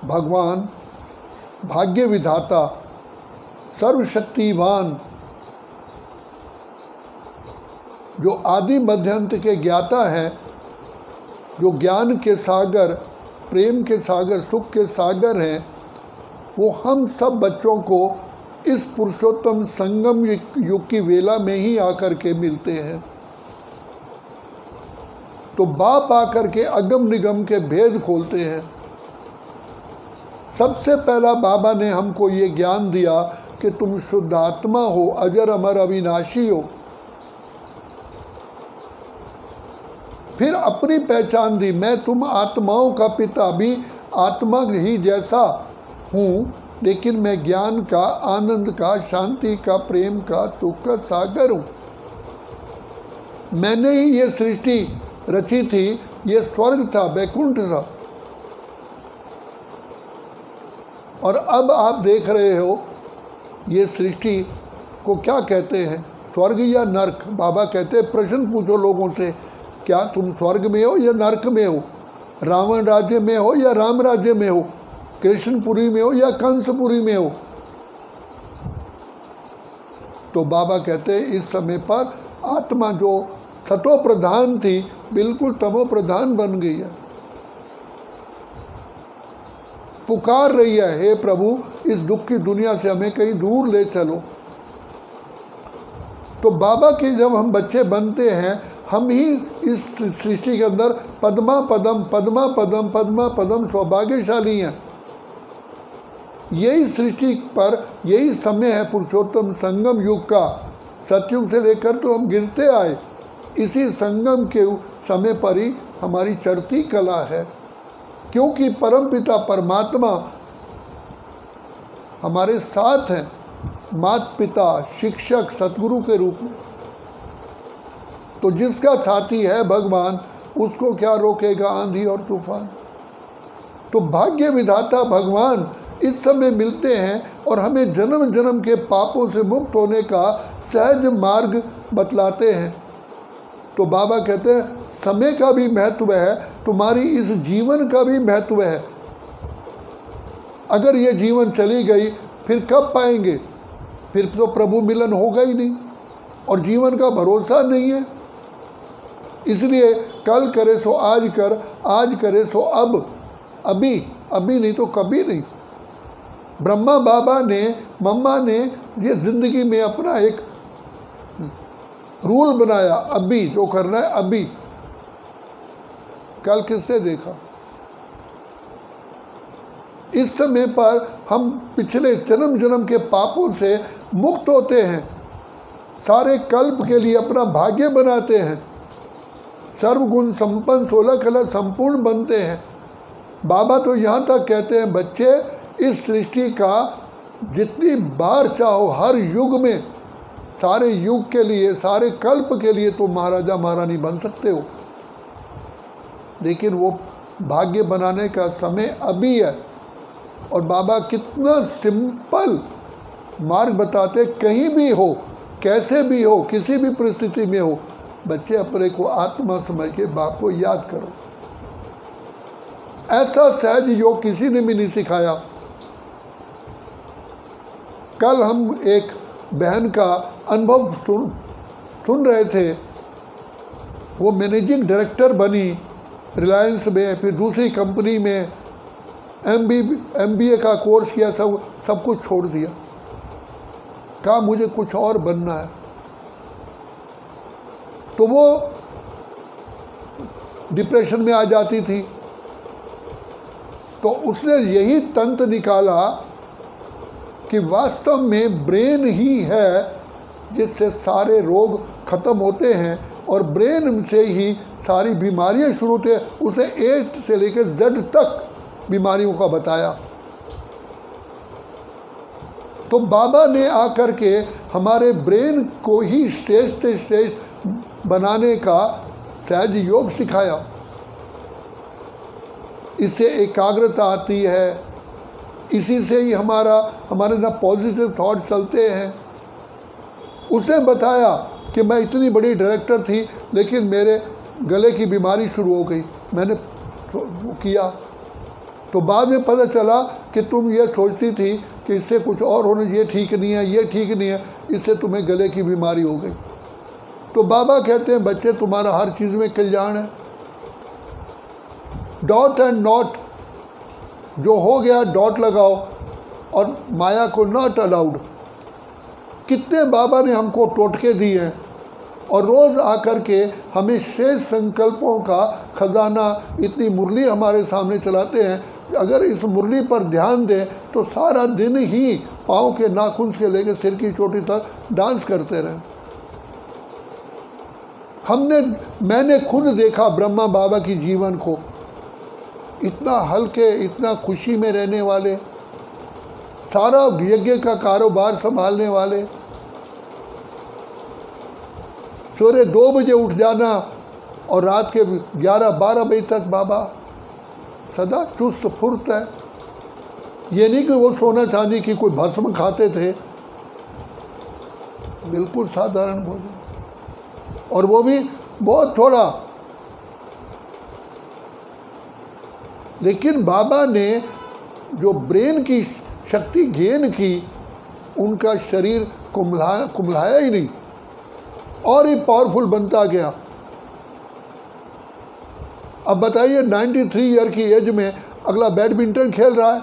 भगवान भाग्य विधाता सर्वशक्तिवान जो आदि मध्यांत के ज्ञाता है, जो ज्ञान के सागर, प्रेम के सागर, सुख के सागर हैं, वो हम सब बच्चों को इस पुरुषोत्तम संगम युग की वेला में ही आकर के मिलते हैं। तो बाप आकर के अगम निगम के भेद खोलते हैं। सबसे पहला बाबा ने हमको ये ज्ञान दिया कि तुम शुद्ध आत्मा हो, अजर अमर अविनाशी हो। फिर अपनी पहचान दी, मैं तुम आत्माओं का पिता भी आत्मा ही जैसा हूँ, लेकिन मैं ज्ञान का, आनंद का, शांति का, प्रेम का, सुख का सागर हूँ। मैंने ही ये सृष्टि रची थी, ये स्वर्ग था, वैकुंठ था। और अब आप देख रहे हो ये सृष्टि को क्या कहते हैं, स्वर्ग या नरक। बाबा कहते हैं प्रश्न पूछो लोगों से, क्या तुम स्वर्ग में हो या नरक में हो, रावण राज्य में हो या राम राज्य में हो, कृष्णपुरी में हो या कंसपुरी में हो। तो बाबा कहते हैं इस समय पर आत्मा जो सतो प्रधान थी बिल्कुल तमो प्रधान बन गई है, पुकार रही है, हे प्रभु इस दुख की दुनिया से हमें कहीं दूर ले चलो। तो बाबा के जब हम बच्चे बनते हैं, हम ही इस सृष्टि के अंदर पद्मा पदम पद्मा पदम पद्मा पदम सौभाग्यशाली हैं। यही सृष्टि पर यही समय है पुरुषोत्तम संगम युग का। सतयुग से लेकर तो हम गिरते आए, इसी संगम के समय पर ही हमारी चढ़ती कला है, क्योंकि परमपिता परमात्मा हमारे साथ हैं, माता पिता शिक्षक सतगुरु के रूप में। तो जिसका साथी है भगवान, उसको क्या रोकेगा आंधी और तूफान। तो भाग्य विधाता भगवान इस समय मिलते हैं और हमें जन्म जन्म के पापों से मुक्त होने का सहज मार्ग बतलाते हैं। तो बाबा कहते हैं समय का भी महत्व है, तुम्हारी इस जीवन का भी महत्व है। अगर ये जीवन चली गई फिर कब पाएंगे, फिर तो प्रभु मिलन होगा ही नहीं, और जीवन का भरोसा नहीं है। इसलिए कल करे सो आज कर, आज करे सो अब, अभी अभी नहीं तो कभी नहीं। ब्रह्मा बाबा ने, मम्मा ने ये जिंदगी में अपना एक रूल बनाया, अभी जो करना है अभी। कल किसने देखा। इस समय पर हम पिछले जन्म जन्म के पापों से मुक्त होते हैं, सारे कल्प के लिए अपना भाग्य बनाते हैं, सर्वगुण संपन्न 16 कला संपूर्ण बनते हैं। बाबा तो यहाँ तक कहते हैं बच्चे इस सृष्टि का जितनी बार चाहो, हर युग में, सारे युग के लिए, सारे कल्प के लिए तो महाराजा महारानी बन सकते हो, लेकिन वो भाग्य बनाने का समय अभी है। और बाबा कितना सिंपल मार्ग बताते, कहीं भी हो, कैसे भी हो, किसी भी परिस्थिति में हो, बच्चे अपने को आत्मा समझ के बाप को याद करो। ऐसा सहज योग किसी ने भी नहीं सिखाया। कल हम एक बहन का अनुभव सुन रहे थे। वो मैनेजिंग डायरेक्टर बनी रिलायंस में, फिर दूसरी कंपनी में MBA का कोर्स किया, सब कुछ छोड़ दिया, कहा मुझे कुछ और बनना है। तो वो डिप्रेशन में आ जाती थी। तो उसने यही तंत्र निकाला कि वास्तव में ब्रेन ही है जिससे सारे रोग खत्म होते हैं, और ब्रेन से ही सारी बीमारियां शुरू होती हैं। उसे A से लेकर Z तक बीमारियों का बताया। तो बाबा ने आकर के हमारे ब्रेन को ही श्रेष्ठ श्रेष्ठ बनाने का सहज योग सिखाया। इससे एकाग्रता आती है, इसी से ही हमारे ना पॉजिटिव थॉट चलते हैं। उसने बताया कि मैं इतनी बड़ी डायरेक्टर थी, लेकिन मेरे गले की बीमारी शुरू हो गई। मैंने वो किया, तो बाद में पता चला कि तुम ये सोचती थी कि इससे कुछ और होना, ये ठीक नहीं है, ये ठीक नहीं है, इससे तुम्हें गले की बीमारी हो गई। तो बाबा कहते हैं बच्चे तुम्हारा हर चीज़ में कल्याण है। डॉट एंड नॉट, जो हो गया डॉट लगाओ, और माया को नॉट अलाउड। कितने बाबा ने हमको टोटके दिए हैं, और रोज़ आकर के हमें शेष संकल्पों का खजाना, इतनी मुरली हमारे सामने चलाते हैं। अगर इस मुरली पर ध्यान दें तो सारा दिन ही पाँव के नाखून से लेकर सिर की चोटी तक डांस करते रहें। मैंने खुद देखा ब्रह्मा बाबा की जीवन को, इतना हल्के, इतना खुशी में रहने वाले, सारा यज्ञ का कारोबार संभालने वाले, सुबह 2 बजे उठ जाना और रात के 11-12 बजे तक बाबा सदा चुस्त फुर्त है। ये नहीं कि वो सोना चांदी की कोई भस्म खाते थे, बिल्कुल साधारण भोजन, और वो भी बहुत थोड़ा। लेकिन बाबा ने जो ब्रेन की शक्ति गेन की, उनका शरीर कुम्हलाया ही नहीं, और ही पावरफुल बनता गया। अब बताइए 93 ईयर की एज में अगला बैडमिंटन खेल रहा है,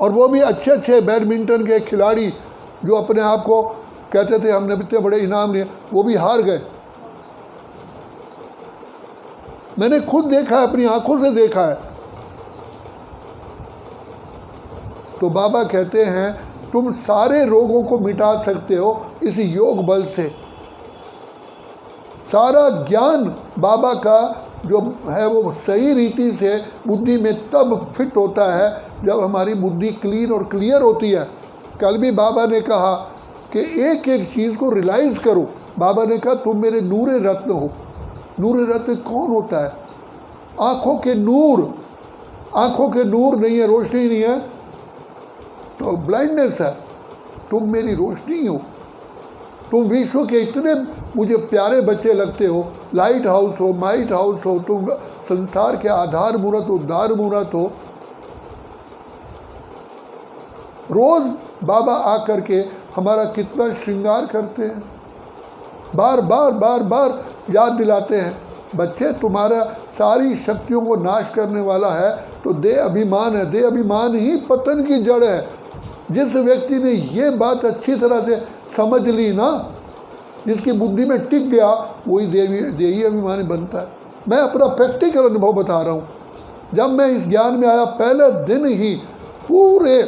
और वो भी अच्छे अच्छे बैडमिंटन के खिलाड़ी जो अपने आप को कहते थे हमने इतने बड़े इनाम लिए, वो भी हार गए। मैंने खुद देखा है, अपनी आंखों से देखा है। तो बाबा कहते हैं तुम सारे रोगों को मिटा सकते हो इस योग बल से। सारा ज्ञान बाबा का जो है वो सही रीति से बुद्धि में तब फिट होता है जब हमारी बुद्धि क्लीन और क्लियर होती है। कल भी बाबा ने कहा कि एक एक चीज़ को रियलाइज़ करो। बाबा ने कहा तुम मेरे नूरे रत्न हो। नूरे रत्न कौन होता है? आँखों के नूर। आँखों के नूर नहीं है, रोशनी नहीं है तो ब्लाइंडनेस है। तुम मेरी रोशनी हो। तुम विश्व के इतने मुझे प्यारे बच्चे लगते हो। लाइट हाउस हो, माइट हाउस हो, तुम संसार के आधार मूर्त हो, उद्धार मूर्त हो। रोज़ बाबा आकर के हमारा कितना श्रृंगार करते हैं, बार बार बार बार याद दिलाते हैं बच्चे तुम्हारा सारी शक्तियों को नाश करने वाला है तो देह अभिमान है। देह अभिमान ही पतन की जड़ है। जिस व्यक्ति ने ये बात अच्छी तरह से समझ ली ना, जिसकी बुद्धि में टिक गया, वही देही अभिमानी बनता है। मैं अपना प्रैक्टिकल अनुभव बता रहा हूँ। जब मैं इस ज्ञान में आया पहले दिन ही पूरे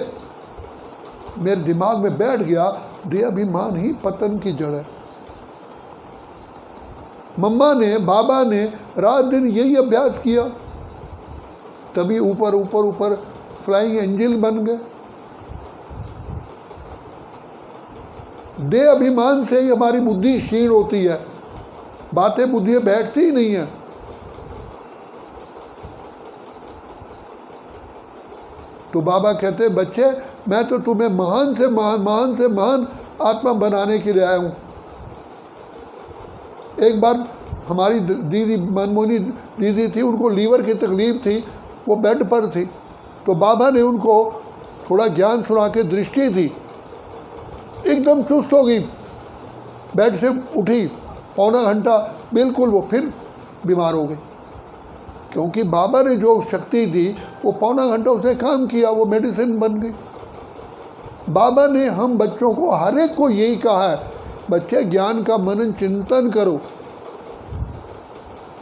मेरे दिमाग में बैठ गया, देह अभिमान ही पतन की जड़ है। मम्मा ने, बाबा ने रात दिन यही अभ्यास किया, तभी ऊपर ऊपर ऊपर फ्लाइंग एंजल बन गए। देह अभिमान से ही हमारी बुद्धि क्षीण होती है, बातें बुद्धि में बैठती ही नहीं है। तो बाबा कहते हैं बच्चे मैं तो तुम्हें महान से महान आत्मा बनाने के लिए आया हूँ। एक बार हमारी दीदी मनमोहनी दीदी थी, उनको लीवर की तकलीफ थी, वो बेड पर थी। तो बाबा ने उनको थोड़ा ज्ञान सुना के, दृष्टि थी, एकदम चुस्त हो गई, बेड से उठी, पौना घंटा बिल्कुल वो फिर बीमार हो गई। क्योंकि बाबा ने जो शक्ति दी वो पौना घंटा उसने काम किया, वो मेडिसिन बन गई। बाबा ने हम बच्चों को, हर एक को यही कहा है बच्चे ज्ञान का मनन चिंतन करो।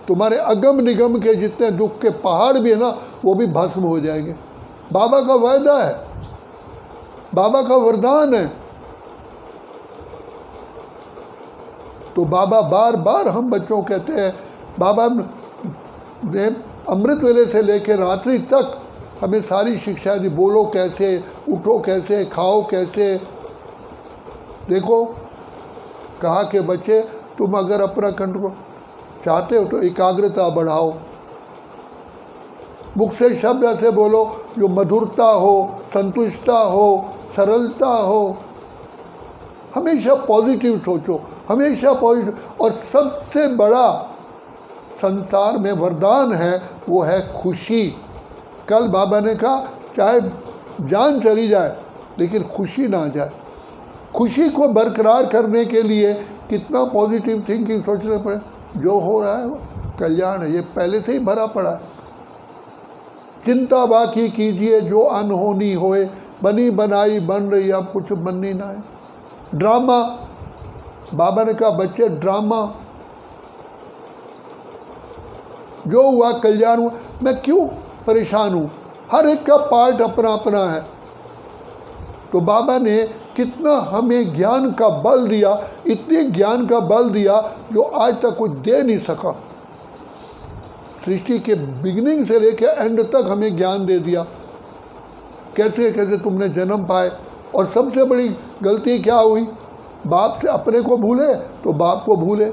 तुम्हारे अगम निगम के जितने दुख के पहाड़ भी है ना, वो भी भस्म हो जाएंगे। बाबा का वायदा है, बाबा का वरदान है। तो बाबा बार बार हम बच्चों को कहते हैं, बाबा ने अमृत वेले से लेकर रात्रि तक हमें सारी शिक्षा दी। बोलो कैसे, उठो कैसे, खाओ कैसे। देखो कहा कि बच्चे तुम अगर अपना कंट्रोल चाहते हो तो एकाग्रता बढ़ाओ। मुख से शब्द ऐसे बोलो जो मधुरता हो, संतुष्टता हो, सरलता हो। हमेशा पॉजिटिव सोचो, हमेशा पॉजिटिव। और सबसे बड़ा संसार में वरदान है वो है खुशी। कल बाबा ने कहा चाहे जान चली जाए लेकिन खुशी ना जाए। खुशी को बरकरार करने के लिए कितना पॉजिटिव थिंकिंग सोचने पड़े। जो हो रहा है वो कल्याण है, ये पहले से ही भरा पड़ा है। चिंता बाकी कीजिए जो अनहोनी होए, बनी बनाई बन रही अब कुछ बननी ना है। ड्रामा, बाबा ने कहा बच्चे ड्रामा, जो हुआ कल्याण हुआ, मैं क्यों परेशान हूँ, हर एक का पार्ट अपना अपना है। तो बाबा ने कितना हमें ज्ञान का बल दिया, इतने ज्ञान का बल दिया जो आज तक कुछ दे नहीं सका। सृष्टि के बिगिनिंग से लेकर एंड तक हमें ज्ञान दे दिया, कैसे कैसे तुमने जन्म पाए। और सबसे बड़ी गलती क्या हुई, बाप से अपने को भूले तो बाप को भूले।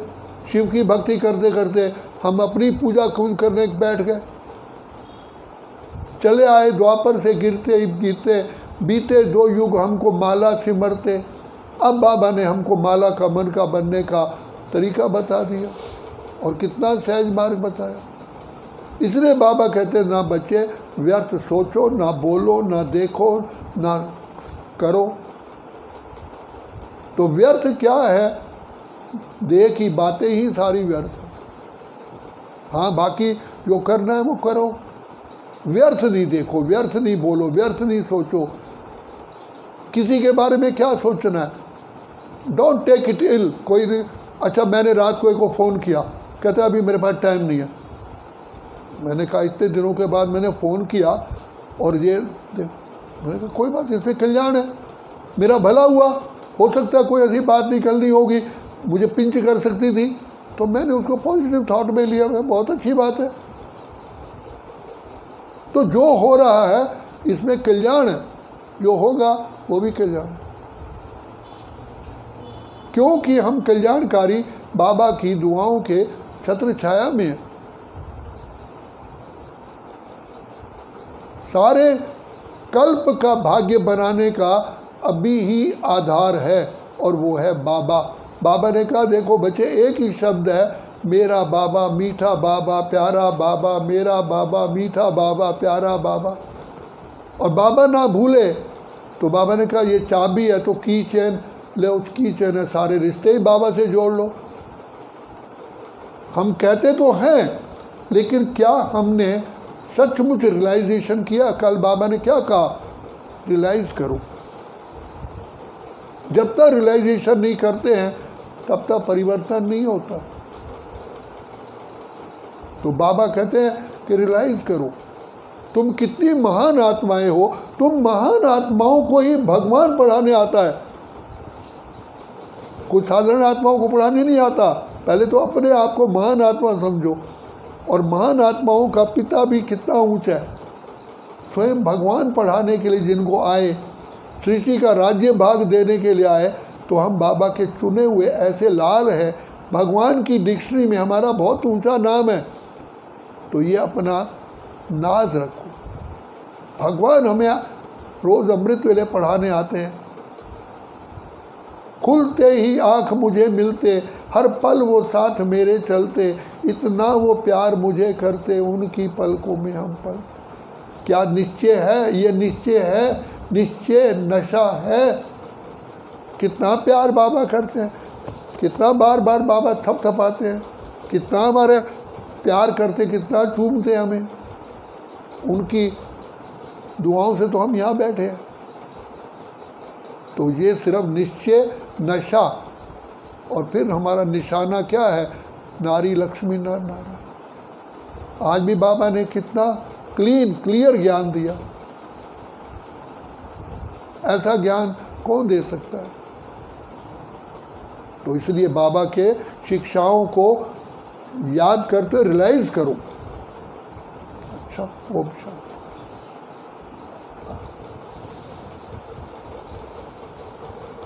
शिव की भक्ति करते करते हम अपनी पूजा खुद करने बैठ गए। चले आए द्वापर से गिरते गिरते, बीते 2 युग हमको माला सिमरते। अब बाबा ने हमको माला का मन का बनने का तरीका बता दिया और कितना सहज मार्ग बताया। इसलिए बाबा कहते हैं ना बच्चे व्यर्थ सोचो, ना बोलो, ना देखो, ना करो। तो व्यर्थ क्या है, देह की बातें ही सारी व्यर्थ है। हाँ, बाकी जो करना है वो करो। व्यर्थ नहीं देखो, व्यर्थ नहीं बोलो, व्यर्थ नहीं सोचो। किसी के बारे में क्या सोचना है, डोंट टेक इट इल। कोई नहीं, अच्छा मैंने रात को एक को फ़ोन किया, कहता अभी मेरे पास टाइम नहीं है। मैंने कहा इतने दिनों के बाद मैंने फ़ोन किया और ये मैंने कहा कोई बात, इसमें कल्याण है, मेरा भला हुआ। हो सकता है कोई ऐसी बात निकलनी होगी, मुझे पिंच कर सकती थी, तो मैंने उसको पॉजिटिव थॉट में लिया, बहुत अच्छी बात है। तो जो हो रहा है इसमें कल्याण है, जो होगा वो भी कल्याण है, क्योंकि हम कल्याणकारी बाबा की दुआओं के छत्र छाया में हैं। सारे कल्प का भाग्य बनाने का अभी ही आधार है और वो है बाबा। बाबा ने कहा देखो बच्चे, एक ही शब्द है, मेरा बाबा मीठा बाबा प्यारा बाबा, मेरा बाबा मीठा बाबा प्यारा बाबा। और बाबा ना भूले तो बाबा ने कहा ये चाबी है तो की चेन ले, उस की चेन है, सारे रिश्ते ही बाबा से जोड़ लो। हम कहते तो हैं लेकिन क्या हमने सचमुच रियलाइजेशन किया? कल बाबा ने क्या कहा, रियलाइज करो। जब तक रियलाइजेशन नहीं करते हैं तब तक परिवर्तन नहीं होता। तो बाबा कहते हैं कि रियलाइज करो, तुम कितनी महान आत्माएं हो। तुम महान आत्माओं को ही भगवान पढ़ाने आता है, कुछ साधारण आत्माओं को पढ़ाने नहीं आता। पहले तो अपने आप को महान आत्मा समझो। और महान आत्माओं का पिता भी कितना ऊंचा है, स्वयं भगवान पढ़ाने के लिए जिनको आए, सृष्टि का राज्य भाग देने के लिए आए। तो हम बाबा के चुने हुए ऐसे लाल हैं, भगवान की डिक्शनरी में हमारा बहुत ऊंचा नाम है। तो ये अपना नाज रखो। भगवान हमें रोज़ अमृत वेले पढ़ाने आते हैं। खुलते ही आँख मुझे मिलते, हर पल वो साथ मेरे चलते, इतना वो प्यार मुझे करते, उनकी पलकों में हम पलते। क्या निश्चय है, ये निश्चय है, निश्चय नशा है। कितना प्यार बाबा करते हैं, कितना बार बार बाबा थपथपाते हैं, कितना हमारे प्यार करते, कितना चूमते हमें। उनकी दुआओं से तो हम यहाँ बैठे हैं। तो ये सिर्फ निश्चय नशा, और फिर हमारा निशाना क्या है, नारी लक्ष्मी नर नारायण। आज भी बाबा ने कितना क्लियर ज्ञान दिया। ऐसा ज्ञान कौन दे सकता है? तो इसलिए बाबा के शिक्षाओं को याद करते रियलाइज करो। अच्छा, ओम शांति।